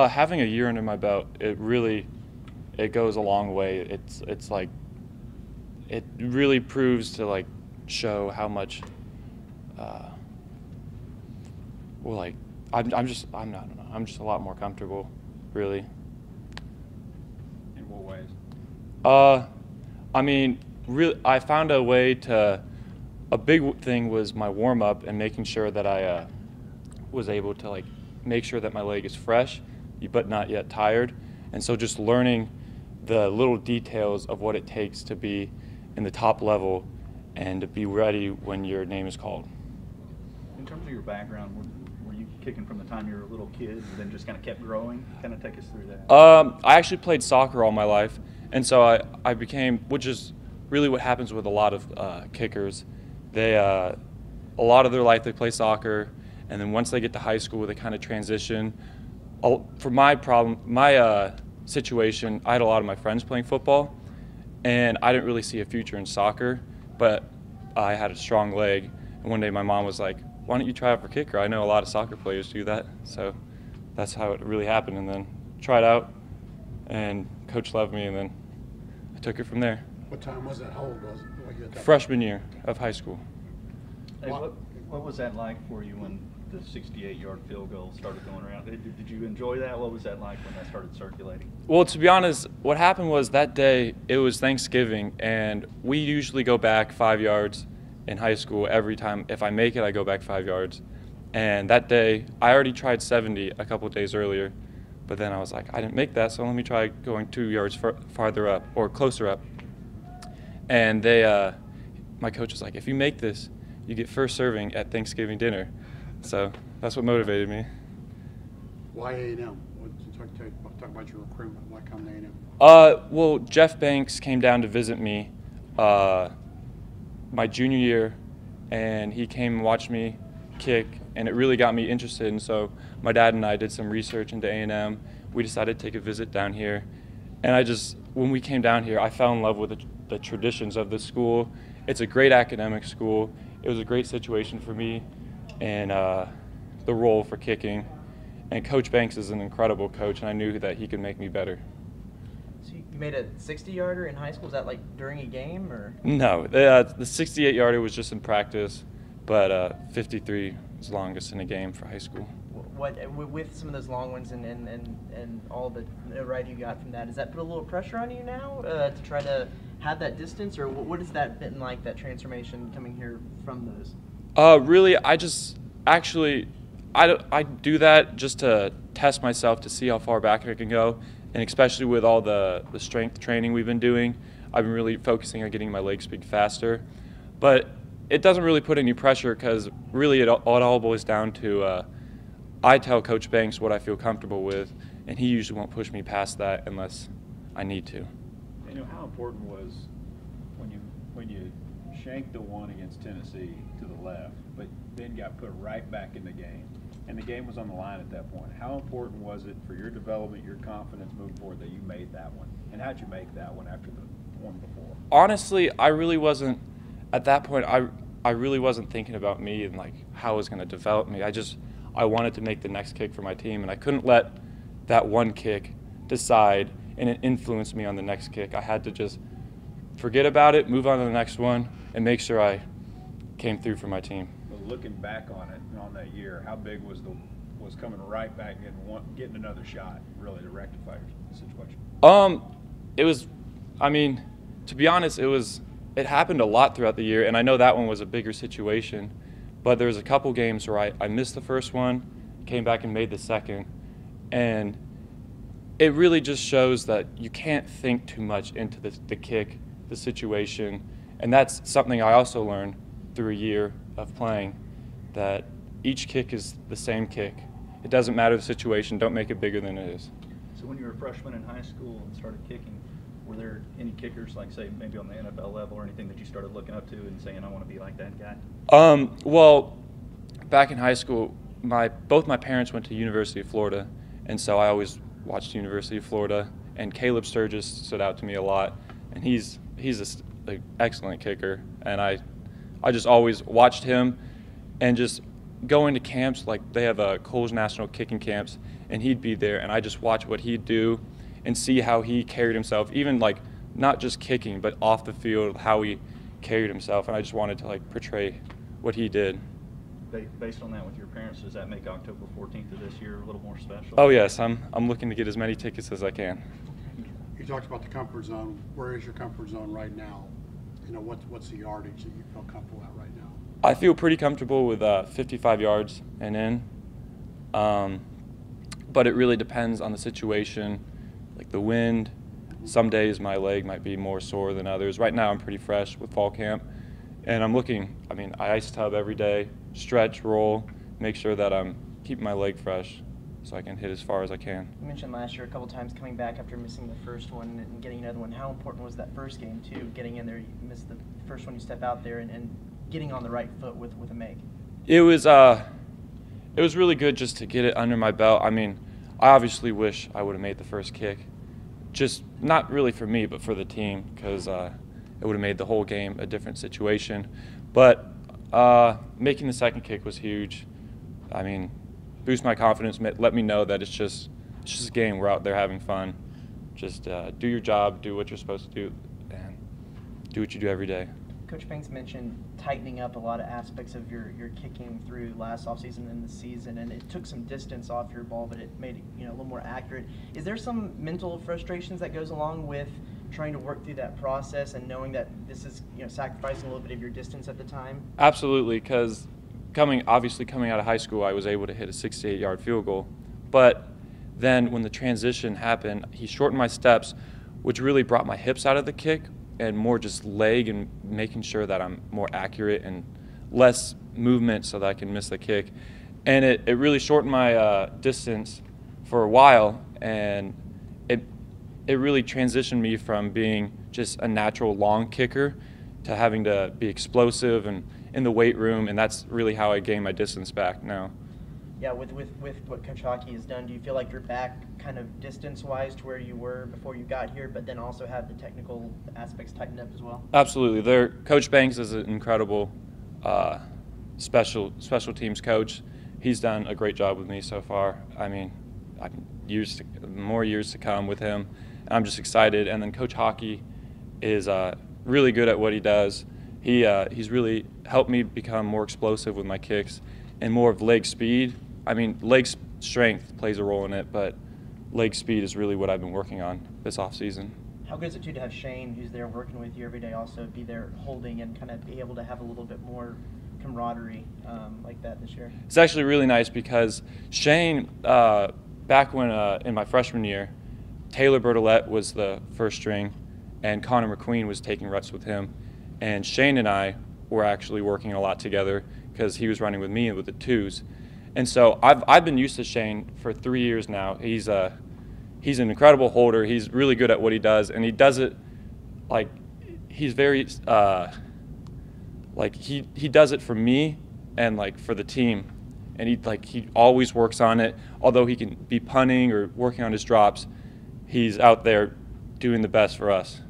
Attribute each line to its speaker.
Speaker 1: Having a year under my belt, it goes a long way. It's like it really proves to like show how much well, like I'm not, I don't know, I'm just a lot more comfortable, really.
Speaker 2: In what ways?
Speaker 1: I mean, really, I found a way to. A big thing was my warm up and making sure that I was able to like make sure that my leg is fresh, but not yet tired. And so just learning the little details of what it takes to be in the top level and to be ready when your name is called.
Speaker 2: In terms of your background, were you kicking from the time you were a little kid and then just kind of kept growing? Kind of take us through that.
Speaker 1: I actually played soccer all my life, and so I became, which is really what happens with a lot of kickers. They a lot of their life they play soccer, and then once they get to high school, they kind of transition. For my situation, I had a lot of my friends playing football, and I didn't really see a future in soccer, but I had a strong leg. And one day my mom was like, "Why don't you try out for kicker? I know a lot of soccer players do that." So that's how it really happened. And then tried out, and coach loved me, and then I took it from there.
Speaker 3: What time was that? How old was it?
Speaker 1: Freshman year of high school.
Speaker 2: Hey, what was that like for you when the 68-yard field goal started going around? Did you enjoy that? What was that like when that started circulating?
Speaker 1: Well, to be honest, what happened was that day, it was Thanksgiving, and we usually go back 5 yards in high school every time. If I make it, I go back 5 yards. And that day, I already tried 70 a couple days earlier, but then I was like, I didn't make that, so let me try going 2 yards farther up or closer up. And my coach was like, if you make this, you get first serving at Thanksgiving dinner. So that's what motivated me.
Speaker 3: Why A&M? Talk about your recruitment. Why come to A&M?
Speaker 1: Well, Jeff Banks came down to visit me my junior year, and he came and watched me kick, and it really got me interested. And so my dad and I did some research into A&M. We decided to take a visit down here. And when we came down here, I fell in love with the traditions of the school. It's a great academic school. It was a great situation for me and the role for kicking. And Coach Banks is an incredible coach, and I knew that he could make me better.
Speaker 4: So you made a 60-yarder in high school? Was that like during a game, or?
Speaker 1: No, the 68-yarder was just in practice, but 53 was longest in a game for high school.
Speaker 4: With some of those long ones and all the notoriety you got from that, does that put a little pressure on you now to try to have that distance, or what has that been like, that transformation coming here from those?
Speaker 1: Really, I do that just to test myself to see how far back I can go, and especially with all the strength training we've been doing, I've been really focusing on getting my leg speed faster. But it doesn't really put any pressure because really it all boils down to I tell Coach Banks what I feel comfortable with, and he usually won't push me past that unless I need to.
Speaker 5: You know, how important was when you shanked the one against Tennessee to the left, but then got put right back in the game, and the game was on the line at that point? How important was it for your development, your confidence moving forward, that you made that one? And how'd you make that one after the one before?
Speaker 1: Honestly, I really wasn't, at that point, I really wasn't thinking about me and like how it was going to develop me. I wanted to make the next kick for my team, and I couldn't let that one kick decide and it influenced me on the next kick. I had to just forget about it, move on to the next one, and make sure I came through for my team.
Speaker 5: But looking back on it, on that year, how big was coming right back and getting another shot really to rectify your situation?
Speaker 1: It was, I mean, to be honest, it happened a lot throughout the year, and I know that one was a bigger situation. But there was a couple games where I missed the first one, came back and made the second, and it really just shows that you can't think too much into the kick, the situation, and that's something I also learned through a year of playing, that each kick is the same kick. It doesn't matter the situation, don't make it bigger than it is.
Speaker 2: So when you were a freshman in high school and started kicking, were there any kickers, like say maybe on the NFL level or anything, that you started looking up to and saying, I want to be like that guy?
Speaker 1: Well, back in high school, both my parents went to University of Florida, and so I always watched University of Florida, and Caleb Sturgis stood out to me a lot, and he's an excellent kicker, and I just always watched him, and just going to camps, like they have Coles National Kicking Camps, and he'd be there, and I just watch what he'd do and see how he carried himself, even like not just kicking, but off the field, how he carried himself, and I just wanted to like portray what he did.
Speaker 2: Based on that with your parents, does that make October 14th of this year a little more special?
Speaker 1: Oh yes, I'm looking to get as many tickets as I can.
Speaker 3: You talked about the comfort zone. Where is your comfort zone right now? You know, what's the yardage that you feel comfortable at right now?
Speaker 1: I feel pretty comfortable with 55 yards and in, but it really depends on the situation, like the wind. Some days my leg might be more sore than others. Right now I'm pretty fresh with fall camp, and I'm looking, I ice tub every day, stretch, roll, make sure that I'm keeping my leg fresh so I can hit as far as I can.
Speaker 4: You mentioned last year a couple times coming back after missing the first one and getting another one. How important was that first game too? Getting in there, you missed the first one, you step out there and getting on the right foot with a make.
Speaker 1: It was really good just to get it under my belt. I obviously wish I would have made the first kick. Just not really for me, but for the team, because it would have made the whole game a different situation. But making the second kick was huge. Boost my confidence, let me know that it's just a game. We're out there having fun. Just do your job, do what you're supposed to do, and do what you do every day.
Speaker 4: Coach Banks mentioned tightening up a lot of aspects of your kicking through last offseason and this season, and it took some distance off your ball, but it made it a little more accurate. Is there some mental frustrations that goes along with trying to work through that process and knowing that this is sacrificing a little bit of your distance at the time?
Speaker 1: Absolutely, because coming out of high school, I was able to hit a 68-yard field goal, but then when the transition happened, he shortened my steps, which really brought my hips out of the kick and more just leg and making sure that I'm more accurate and less movement so that I can miss the kick. And it really shortened my distance for a while, and it really transitioned me from being just a natural long kicker to having to be explosive and in the weight room, and that's really how I gain my distance back now.
Speaker 4: Yeah, with what Coach Hockey has done, do you feel like you're back kind of distance-wise to where you were before you got here, but then also have the technical aspects tightened up as well?
Speaker 1: Absolutely. Coach Banks is an incredible special teams coach. He's done a great job with me so far. More years to come with him. I'm just excited. And then Coach Hockey is really good at what he does. He's really helped me become more explosive with my kicks and more of leg speed. Leg strength plays a role in it, but leg speed is really what I've been working on this offseason.
Speaker 4: How good is it, too, to have Shane, who's there working with you every day, also be there holding and kind of be able to have a little bit more camaraderie like that this year?
Speaker 1: It's actually really nice because Shane, back when in my freshman year, Taylor Bertolette was the first string, and Connor McQueen was taking reps with him. And Shane and I were actually working a lot together because he was running with me with the twos. And so I've been used to Shane for 3 years now. He's an incredible holder. He's really good at what he does, and he does it like he's very he does it for me and like for the team. And he always works on it. Although he can be punting or working on his drops, he's out there doing the best for us.